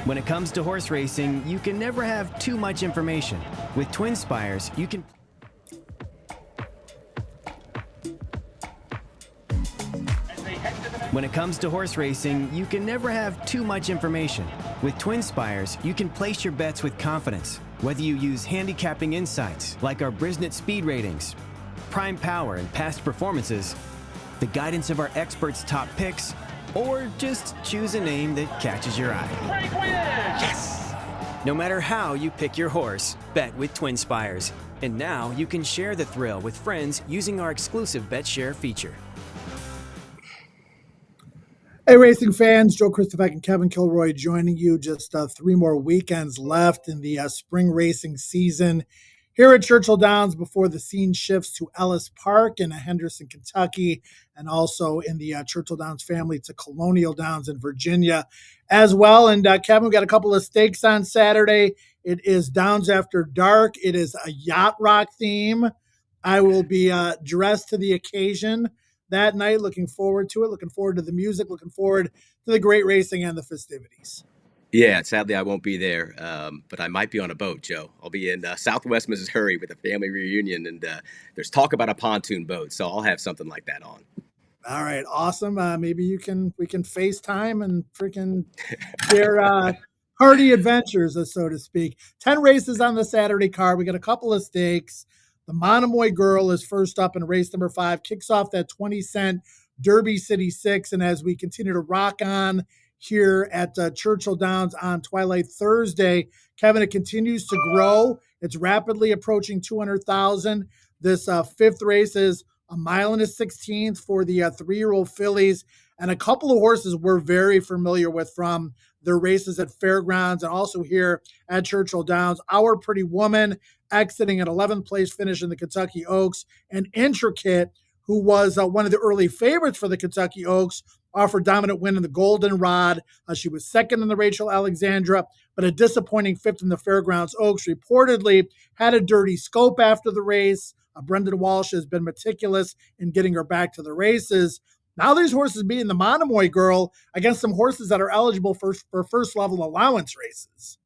When it comes to horse racing, you can never have too much information. With Twin Spires, you can... When it comes to horse racing, you can never have too much information. With Twin Spires, you can place your bets with confidence. Whether you use handicapping insights, like our Brisnet speed ratings, prime power and past performances, the guidance of our experts' top picks, or just choose a name that catches your eye. Yes! No matter how you pick your horse, bet with Twin Spires. And now you can share the thrill with friends using our exclusive Bet Share feature. Hey, racing fans, Joe Kristufek and Kevin Kilroy joining you. Just 3 more weekends left in the spring racing season here at Churchill Downs before the scene shifts to Ellis Park in Henderson, Kentucky, and also in the Churchill Downs family to Colonial Downs in Virginia as well. And Kevin, we got a couple of stakes on Saturday. It is Downs After Dark. It is a yacht rock theme. I will be dressed to the occasion that night. Looking forward to it. Looking forward to the music. Looking forward to the great racing and the festivities. Yeah, sadly I won't be there, but I might be on a boat, Joe. I'll be in Southwest Missouri with a family reunion, and there's talk about a pontoon boat, so I'll have something like that on. All right, awesome. Maybe we can FaceTime and freaking share hearty adventures, so to speak. 10 races on the Saturday card. We got a couple of stakes. The Monomoy Girl is first up in race number 5, kicks off that 20-cent Derby City 6. And as we continue to rock on here at Churchill Downs on Twilight Thursday, Kevin, it continues to grow. It's rapidly approaching 200,000. This 5th race is a mile and a 16th for the 3-year-old fillies, and a couple of horses we're very familiar with from their races at Fairgrounds and also here at Churchill Downs. Our Pretty Woman exiting at 11th place finish in the Kentucky Oaks, and Intricate, who was one of the early favorites for the Kentucky Oaks, offered dominant win in the Goldenrod. She was second in the Rachel Alexandra, but a disappointing 5th in the Fairgrounds Oaks. Reportedly had a dirty scope after the race. Brendan Walsh has been meticulous in getting her back to the races. Now these horses beating the Monomoy Girl against some horses that are eligible for first-level allowance races.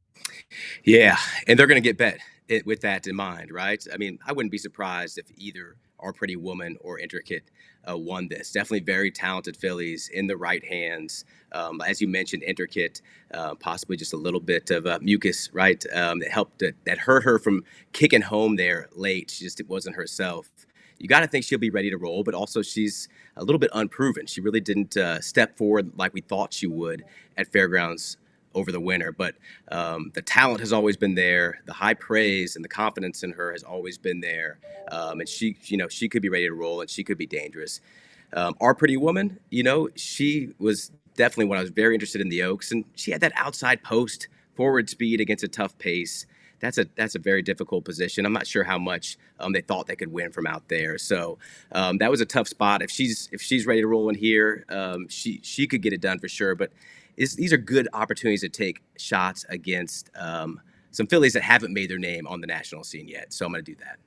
Yeah, and they're going to get bet with that in mind, right? I mean, I wouldn't be surprised if either Our Pretty Woman or Intricate won this. Definitely very talented fillies in the right hands. As you mentioned, Intricate, possibly just a little bit of mucus, right? That helped, that hurt her from kicking home there late. It wasn't herself. You got to think she'll be ready to roll, but also she's a little bit unproven. She really didn't step forward like we thought she would at Fairgrounds over the winter, but the talent has always been there. The high praise and the confidence in her has always been there, and she could be ready to roll and she could be dangerous. Our Pretty Woman, she was definitely when I was very interested in the Oaks, and she had that outside post forward speed against a tough pace. That's a very difficult position. I'm not sure how much they thought they could win from out there. So that was a tough spot. If she's ready to roll in here, she could get it done for sure. But these are good opportunities to take shots against some fillies that haven't made their name on the national scene yet. So I'm going to do that.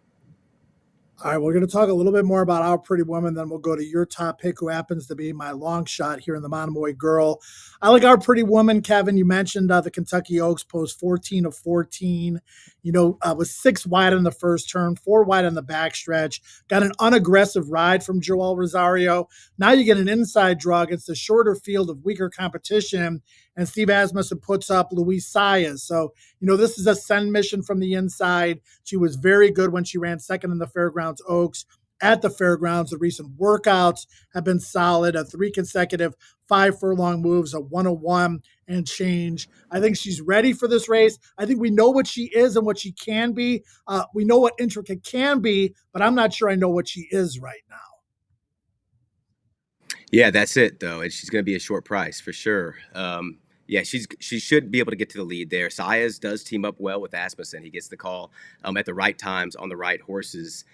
All right, we're going to talk a little bit more about Our Pretty Woman, then we'll go to your top pick, who happens to be my long shot here in the Monomoy Girl. I like Our Pretty Woman, Kevin. You mentioned the Kentucky Oaks post 14 of 14. Was 6 wide in the first turn, 4 wide on the backstretch. Got an unaggressive ride from Joel Rosario. Now you get an inside draw against a shorter field of weaker competition, and Steve Asmussen puts up Luis Saez. So, this is a send mission from the inside. She was very good when she ran second in the Fairgrounds Oaks. At the Fairgrounds, the recent workouts have been solid. 3 consecutive 5 furlong moves, a 101 and change. I think she's ready for this race. I think we know what she is and what she can be. We know what Intricate can be, but I'm not sure I know what she is right now. Yeah, that's it, though. And she's going to be a short price for sure. Yeah, she should be able to get to the lead there. Saez does team up well with Asmussen. He gets the call at the right times on the right horses.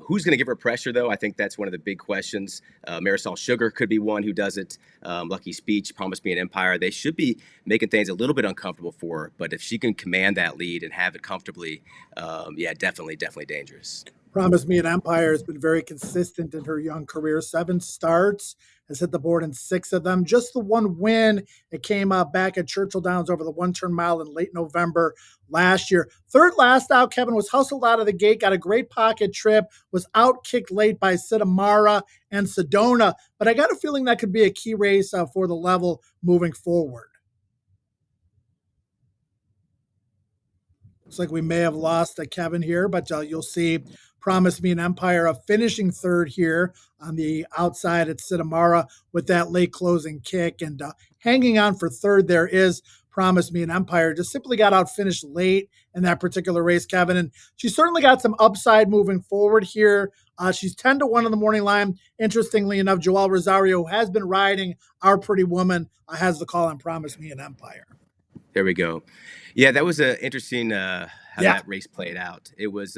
Who's going to give her pressure, though? I think that's one of the big questions. Marisol Sugar could be one who does it. Lucky Speech, Promise Me an Empire. They should be making things a little bit uncomfortable for her. But if she can command that lead and have it comfortably, yeah, definitely dangerous. Promise Me an Empire has been very consistent in her young career. 7 starts, has hit the board in 6 of them. Just the one win. It came back at Churchill Downs over the 1-turn mile in late November last year. Third last out, Kevin was hustled out of the gate, got a great pocket trip, was out kicked late by Sidamara and Sedona. But I got a feeling that could be a key race for the level moving forward. Looks like we may have lost Kevin here, but you'll see Promise Me an Empire finishing third here on the outside at Sidamara with that late closing kick. And hanging on for third there is Promise Me an Empire. Just simply got out finished late in that particular race, Kevin. And she certainly got some upside moving forward here. She's 10-1 on the morning line. Interestingly enough, Joel Rosario, who has been riding Our Pretty Woman, has the call on Promise Me an Empire. There we go. Yeah, that was interesting how that race played out. It was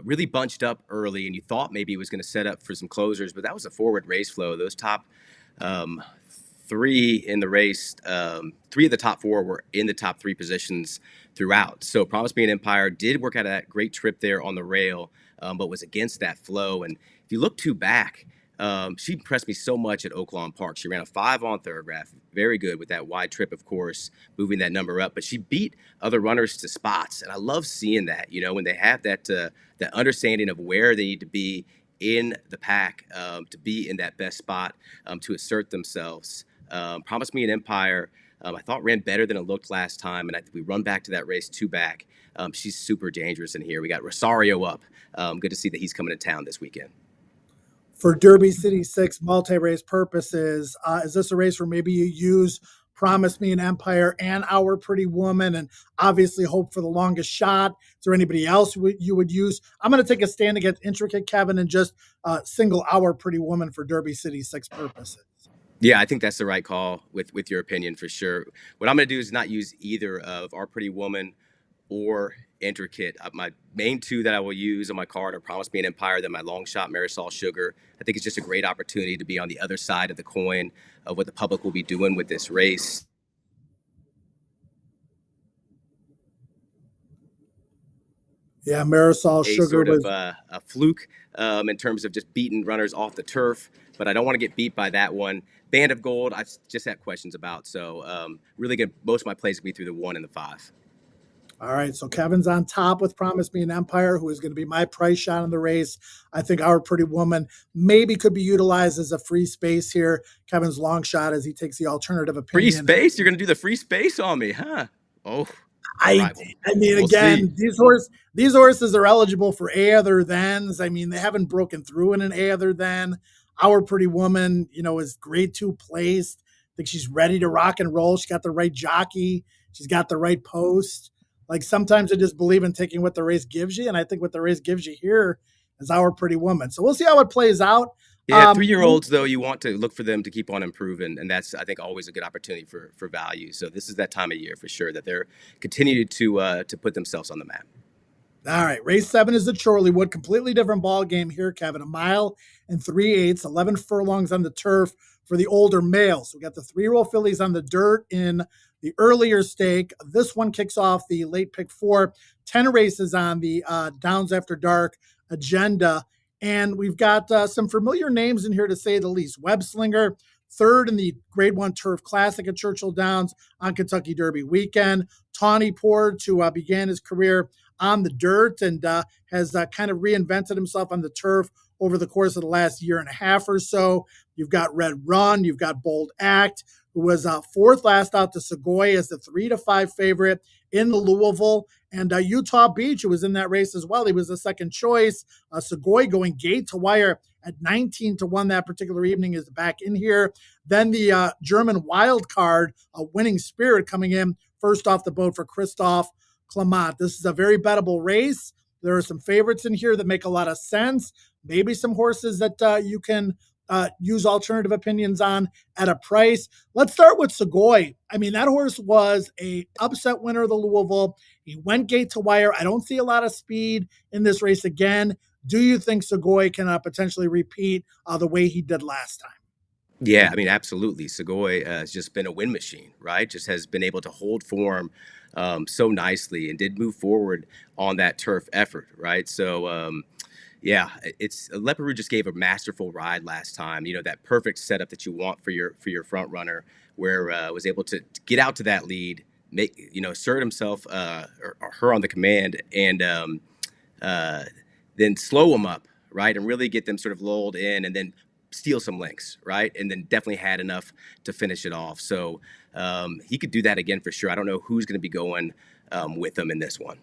really bunched up early, and you thought maybe it was going to set up for some closers, but that was a forward race flow. Those top 3 in the race, 3 of the top 4 were in the top 3 positions throughout. So Promise Me an Empire did work out that great trip there on the rail, but was against that flow. And if you look back, she impressed me so much at Oaklawn Park. She ran a 5 on Thorograph, very good with that wide trip, of course, moving that number up. But she beat other runners to spots, and I love seeing that. You know, when they have that understanding of where they need to be in the pack to be in that best spot to assert themselves. Promise Me an Empire, I thought ran better than it looked last time, and we run back to that race 2 back. She's super dangerous in here. We got Rosario up. Good to see that he's coming to town this weekend. For Derby City 6 multi-race purposes, is this a race where maybe you use Promise Me an Empire and Our Pretty Woman and obviously hope for the longest shot? Is there anybody else you would use? I'm going to take a stand against Intricate, Kevin, and just single Our Pretty Woman for Derby City 6 purposes. Yeah, I think that's the right call with your opinion for sure. What I'm going to do is not use either of Our Pretty Woman or Intricate. My main 2 that I will use on my card are Promise Me an Empire, then my long shot Marisol Sugar. I think it's just a great opportunity to be on the other side of the coin of what the public will be doing with this race. Yeah, Marisol Sugar sort was of a fluke in terms of just beating runners off the turf, but I don't want to get beat by that one. Band of Gold, I've just had questions about, so really good. Most of my plays will be through the 1 and the 5. All right, so Kevin's on top with Promise Me an Empire, who is going to be my price shot in the race. I think Our Pretty Woman maybe could be utilized as a free space here. Kevin's long shot as he takes the alternative opinion. Free space? You're going to do the free space on me, huh? Oh, I mean, we'll again, see. These horses are eligible for A other thans. I mean, they haven't broken through in an A other than. Our Pretty Woman, is grade 2 placed. I think she's ready to rock and roll. She's got the right jockey. She's got the right post. Like sometimes I just believe in taking what the race gives you, and I think what the race gives you here is Our Pretty Woman. So we'll see how it plays out. Yeah, 3-year-olds, though, you want to look for them to keep on improving, and that's, I think, always a good opportunity for value. So this is that time of year for sure that they're continuing to put themselves on the map. All right, race 7 is the Chorleywood. Completely different ball game here, Kevin. 1 mile and 3/8, 11 furlongs on the turf for the older males. We got the 3-year-old fillies on the dirt in the earlier stake. This one kicks off the late pick 4. 10 races on the Downs After Dark agenda. And we've got some familiar names in here, to say the least. Web Slinger, third in the Grade 1 Turf Classic at Churchill Downs on Kentucky Derby weekend. Tawny Port, who began his career on the dirt and has kind of reinvented himself on the turf over the course of the last year and a half or so. You've got Red Run. You've got Bold Act, who was 4th last out to Segoy as the 3-5 favorite in the Louisville. And Utah Beach, who was in that race as well. He was the second choice. Segoy going gate to wire at 19-1 that particular evening is back in here. Then the German wild card, Winning Spirit, coming in first off the boat for Christoph Clement. This is a very bettable race. There are some favorites in here that make a lot of sense. Maybe some horses that you can use alternative opinions on at a price. Let's start with Segoy. I mean, that horse was a upset winner of the Louisville. He went gate to wire. I don't see a lot of speed in this race again. Do you think Segoy can potentially repeat the way he did last time? Yeah, I mean, absolutely. Segoy has just been a win machine, right? Just has been able to hold form so nicely and did move forward on that turf effort, right? So Yeah, it's Leparoux just gave a masterful ride last time. That perfect setup that you want for your front runner, where was able to get out to that lead, make assert himself or her on the command, and uh, then slow them up, right, and really get them sort of lulled in, and then steal some links, right, and then definitely had enough to finish it off. So he could do that again for sure. I don't know who's going to be going with him in this one.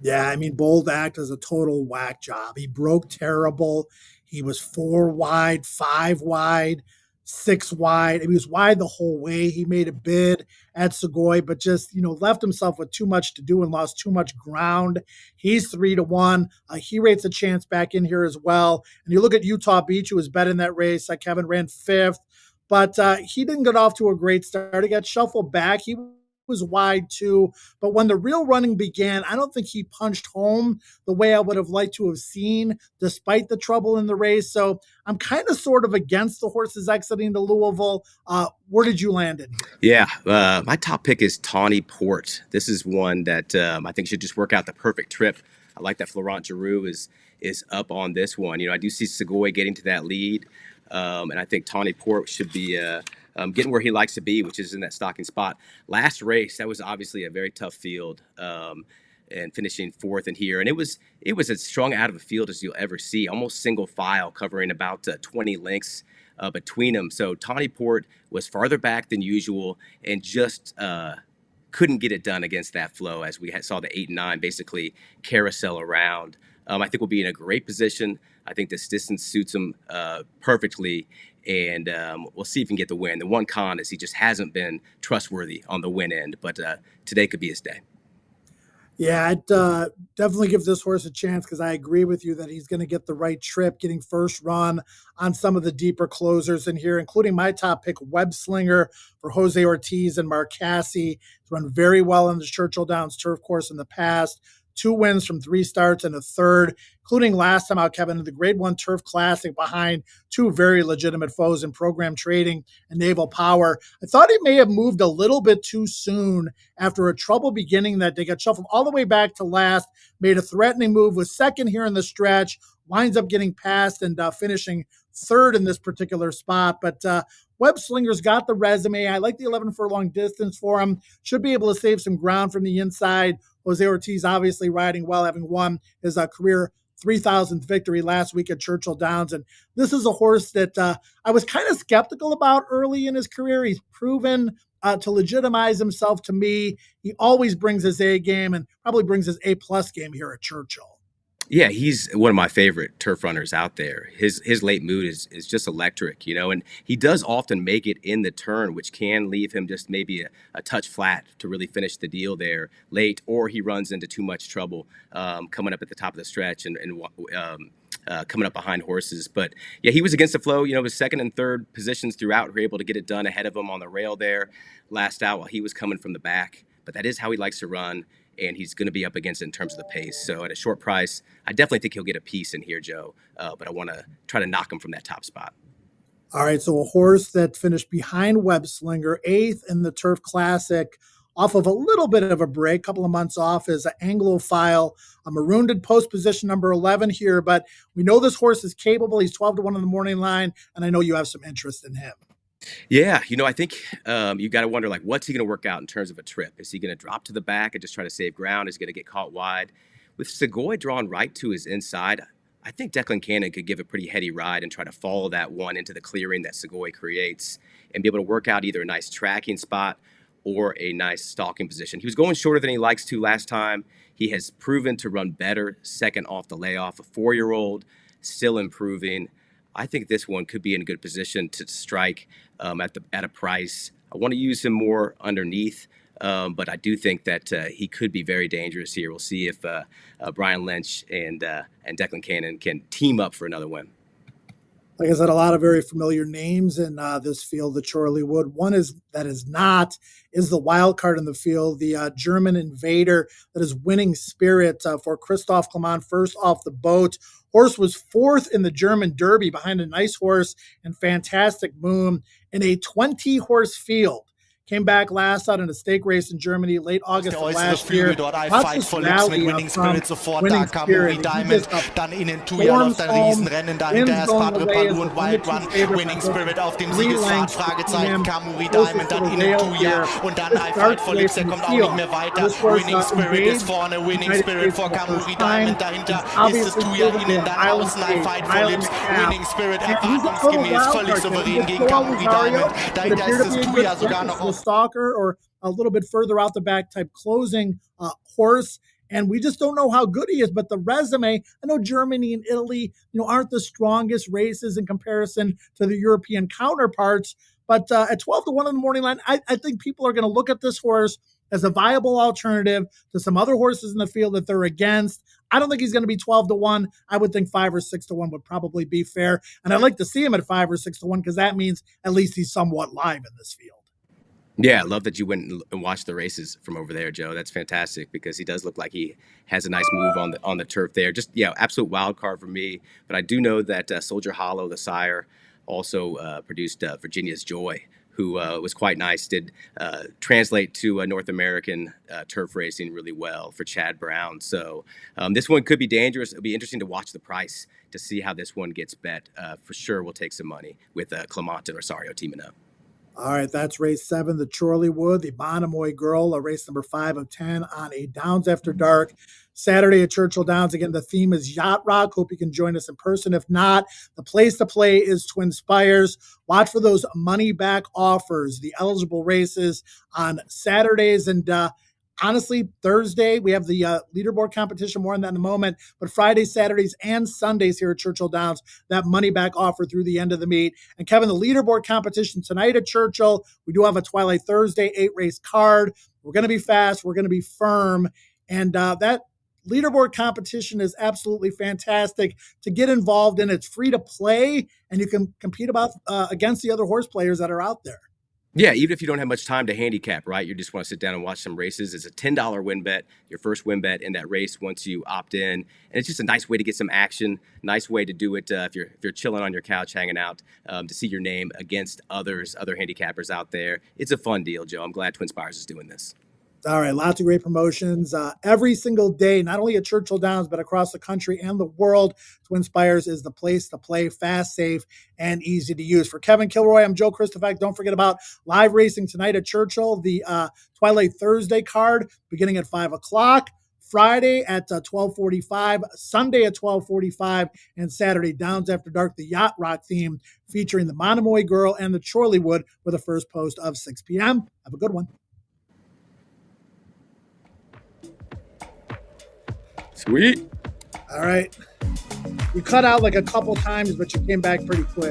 Yeah, I mean, Bold Act is a total whack job. He broke terrible. He was 4 wide, 5 wide, 6 wide. He was wide the whole way. He made a bid at Segoy, but just, left himself with too much to do and lost too much ground. He's 3-1. He rates a chance back in here as well. And you look at Utah Beach, who was bet in that race. Kevin ran 5th, but he didn't get off to a great start. He got shuffled back. He was wide too, but when the real running began, I don't think he punched home the way I would have liked to have seen, despite the trouble in the race. So I'm kind of sort of against the horses exiting to Louisville. Where did you land in here? Yeah, my top pick is Tawny Port. This is one that I think should just work out the perfect trip. I like that Florent Giroux is up on this one. I do see Segoy getting to that lead, and I think Tawny Port should be getting where he likes to be, which is in that stocking spot. Last race, that was obviously a very tough field, and finishing 4th in here. And it was as strong out of a field as you'll ever see, almost single file, covering about 20 lengths between them. So Tawny Port was farther back than usual and just couldn't get it done against that flow, as we saw the 8 and 9 basically carousel around. I think we'll be in a great position. I think this distance suits him perfectly, and we'll see if he can get the win. The one con is he just hasn't been trustworthy on the win end, but today could be his day. Yeah, I'd definitely give this horse a chance because I agree with you that he's going to get the right trip, getting first run on some of the deeper closers in here, including my top pick, Web Slinger, for Jose Ortiz and Mark Casse. He's run very well on the Churchill Downs turf course in the past. 2 wins from 3 starts and a third, including last time out, Kevin, in the Grade 1 Turf Classic behind 2 very legitimate foes in Program Trading and Naval Power. I thought he may have moved a little bit too soon after a trouble beginning that they got shuffled all the way back to last, made a threatening move, was second here in the stretch, winds up getting past and finishing 3rd in this particular spot. But Web Slinger's got the resume. I like the 11 furlong distance for him. Should be able to save some ground from the inside. Jose Ortiz obviously riding well, having won his career 3,000th victory last week at Churchill Downs. And this is a horse that I was kind of skeptical about early in his career. He's proven to legitimize himself to me. He always brings his A game and probably brings his A+ game here at Churchill. Yeah, he's one of my favorite turf runners out there. His late mood is just electric, and he does often make it in the turn, which can leave him just maybe a touch flat to really finish the deal there late, or he runs into too much trouble coming up at the top of the stretch and coming up behind horses. But yeah, he was against the flow. His second and third positions throughout were able to get it done ahead of him on the rail there last out while he was coming from the back. But that is how he likes to run, and he's going to be up against it in terms of the pace. So at a short price, I definitely think he'll get a piece in here, Joe. But I want to try to knock him from that top spot. All right, so a horse that finished behind Web Slinger, 8th in the Turf Classic, off of a little bit of a break, couple of months off, is Anglophile, a marooned post position number 11 here. But we know this horse is capable. He's 12-1 on the morning line, and I know you have some interest in him. Yeah, I think you got to wonder, what's he going to work out in terms of a trip? Is he going to drop to the back and just try to save ground? Is he going to get caught wide? With Segoy drawn right to his inside, I think Declan Cannon could give a pretty heady ride and try to follow that one into the clearing that Segoy creates and be able to work out either a nice tracking spot or a nice stalking position. He was going shorter than he likes to last time. He has proven to run better second off the layoff. A 4-year-old, still improving. I think this one could be in a good position to strike at a price. I want to use him more underneath, but I do think that he could be very dangerous here. We'll see if Brian Lynch and Declan Cannon can team up for another win. Like I said, a lot of very familiar names in this field, the Chorleywood. One is the wild card in the field, the German Invader, that is winning spirit for Christoph Clement, first off the boat. Horse was 4th in the German Derby behind a nice horse and Fantastic Moon in a 20-horse field. came back last out in a stake race in Germany late August Der of äußere last year. Flügel dort, I Watch Fight this for Lips mit rally Winning from Spirit sofort Winning da, Spirit. Kamuri He Diamond, just dann in den Tuya läuft ein Riesenrennen dahinter, erst Padre Palou und Wild Run, Winning Spirit auf dem Siegesrad, Fragezeichen, Kamuri Diamond, dann in den Tuya und dann I Fight for Lips, der kommt auch nicht mehr weiter, Winning Spirit ist vorne, Winning Spirit vor Kamuri Diamond, dahinter ist es Tuya, innen dann außen, I Fight for Lips, Winning Spirit erwartungsgemäß völlig souverän gegen Kamuri Diamond, dahinter ist es Tuya sogar noch auf Stalker or a little bit further out the back type closing horse. And we just don't know how good he is. But the resume, I know Germany and Italy, aren't the strongest races in comparison to the European counterparts. But at 12-1 in the morning line, I think people are going to look at this horse as a viable alternative to some other horses in the field that they're against. I don't think he's going to be 12-1. I would think 5 or 6-1 would probably be fair. And I'd like to see him at 5 or 6-1 because that means at least he's somewhat live in this field. Yeah, I love that you went and watched the races from over there, Joe. That's fantastic because he does look like he has a nice move on the turf there. Just, absolute wild card for me. But I do know that Soldier Hollow, the sire, also produced Virginia's Joy, who was quite nice, did translate to North American turf racing really well for Chad Brown. So this one could be dangerous. It'll be interesting to watch the price to see how this one gets bet. For sure, we'll take some money with Clement and Rosario teaming up. All right, that's race 7, the Chorleywood, the Monomoy Girl, race number 5 of 10 on a Downs After Dark Saturday at Churchill Downs. Again, the theme is Yacht Rock. Hope you can join us in person. If not, the place to play is Twin Spires. Watch for those money back offers, the eligible races on Saturdays. And honestly, Thursday, we have the leaderboard competition, more on that in a moment, but Fridays, Saturdays, and Sundays here at Churchill Downs, that money back offer through the end of the meet. And Kevin, the leaderboard competition tonight at Churchill, we do have a Twilight Thursday 8-race card. We're going to be fast. We're going to be firm. And that leaderboard competition is absolutely fantastic to get involved in. It's free to play, and you can compete against the other horse players that are out there. Yeah, even if you don't have much time to handicap, right? You just want to sit down and watch some races. It's a $10 win bet, your first win bet in that race once you opt in. And it's just a nice way to get some action, nice way to do it if you're chilling on your couch, hanging out, to see your name against other handicappers out there. It's a fun deal, Joe. I'm glad Twin Spires is doing this. All right, lots of great promotions every single day, not only at Churchill Downs, but across the country and the world. Twin Spires is the place to play, fast, safe, and easy to use. For Kevin Kilroy, I'm Joe Kristufek. Don't forget about live racing tonight at Churchill, the Twilight Thursday card beginning at 5 o'clock. Friday at 12:45, Sunday at 12:45, and Saturday, Downs After Dark, the Yacht Rock theme featuring the Monomoy Girl and the Chorleywood with a first post of 6 p.m. Have a good one. Sweet. All right. You cut out like a couple times, but you came back pretty quick.